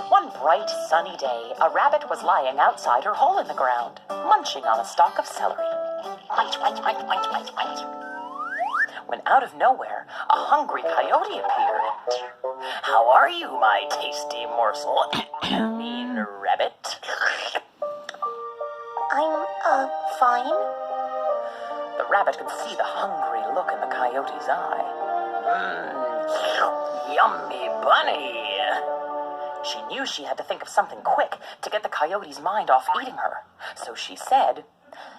One bright, sunny day, a rabbit was lying outside her hole in the ground, munching on a stalk of celery. Munch, munch, munch, munch, munch, munch. When out of nowhere, a hungry coyote appeared. "How are you, my tasty morsel, mean rabbit?" I'm, fine. The rabbit could see the hungry look in the coyote's eye. Yummy bunny. She knew she had to think of something quick to get the coyote's mind off eating her. So she said,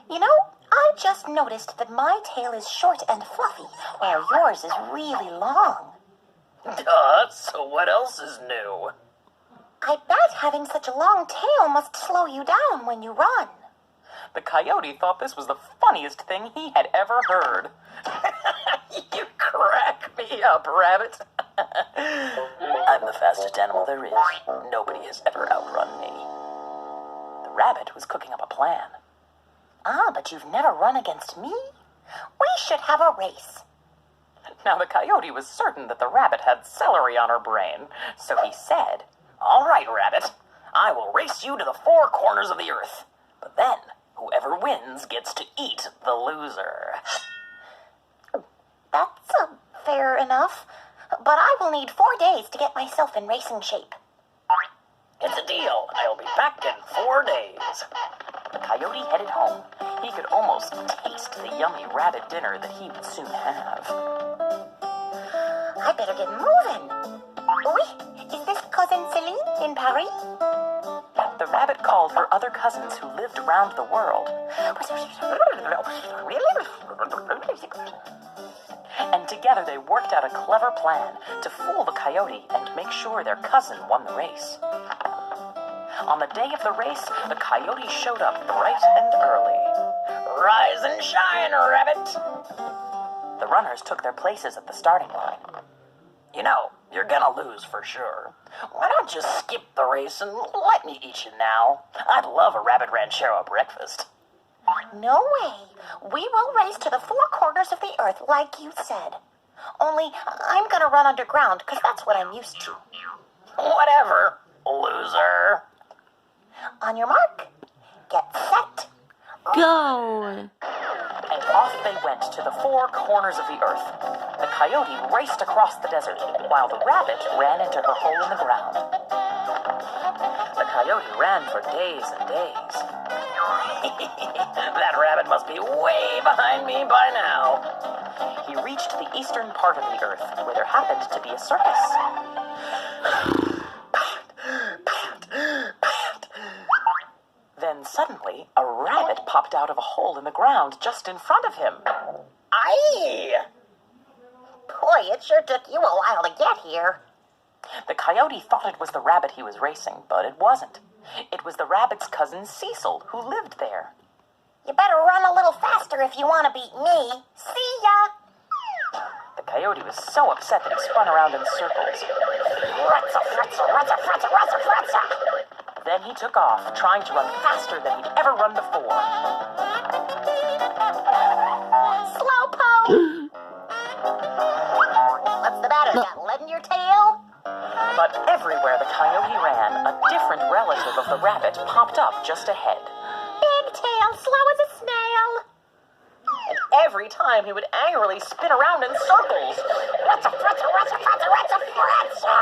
You know, I just noticed that my tail is short and fluffy, while yours is really long. Duh, so what else is new? I bet having such a long tail must slow you down when you run. The coyote thought this was the funniest thing he had ever heard. You crack me up, rabbit. I'm the fastest animal there is. Nobody has ever outrun me. The rabbit was cooking up a plan. Ah, but you've never run against me? We should have a race. Now the coyote was certain that the rabbit had celery on her brain, so he said, "All right, rabbit, I will race you to the four corners of the earth. But then, whoever wins gets to eat the loser." That's fair enough, but I will need 4 days to get myself in racing shape. It's a deal. I'll be back in 4 days. The coyote headed home. He could almost taste the yummy rabbit dinner that he would soon have. I better get moving. Oui, is this Cousin Celine in Paris? The rabbit called her other cousins who lived around the world. And together they worked out a clever plan to fool the coyote and make sure their cousin won the race. On the day of the race, the coyote showed up bright and early. "Rise and shine, rabbit!" The runners took their places at the starting line. "You know, you're gonna lose for sure. Why don't you skip the race and let me eat you now? I'd love a rabbit ranchero breakfast." No way. We will race to the four corners of the earth, like you said. Only, I'm gonna run underground, because that's what I'm used to. Whatever, loser. On your mark, get set. Go! And off they went to the four corners of the earth. The coyote raced across the desert, while the rabbit ran into her hole in the ground. The coyote ran for days and days. That rabbit must be way behind me by now. He reached the eastern part of the earth, where there happened to be a circus. Then suddenly, a rabbit popped out of a hole in the ground just in front of him. Aye! Boy, it sure took you a while to get here. The coyote thought it was the rabbit he was racing, but it wasn't. It was the rabbit's cousin Cecil, who lived there. You better run a little faster if you want to beat me. See ya! The coyote was so upset that he spun around in circles. Fratza, fratza, fratza, fratza, fratza, fratza. Then he took off, trying to run faster than he'd ever run before. Slowpoke! What's the matter? Got lead in your tail? But everywhere the coyote ran, a different relative of the rabbit popped up just ahead. Big tail, slow as a snail. And every time he would angrily spin around in circles. Fratza, fratza, fratza, fratza, fratza, fratza.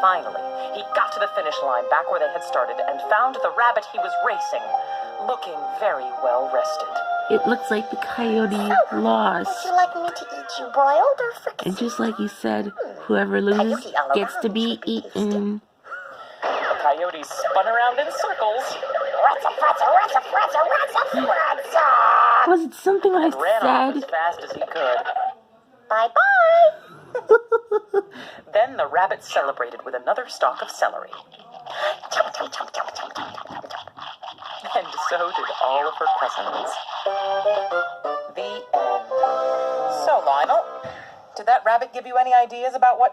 Finally, he got to the finish line back where they had started and found the rabbit he was racing, looking very well rested. It looks like the coyote Would lost. you like me to eat you broiled or fricasseed? And just like you said, whoever loses gets to be eaten. The coyote spun around in circles. Fratza, fratza, fratza, fratza, fratza, fratza. Was it something I Ran off as said? fast as he could. Bye-bye. Then the rabbit celebrated with another stalk of celery. And so did all of her cousins. The end. So, Lionel, did that rabbit give you any ideas about what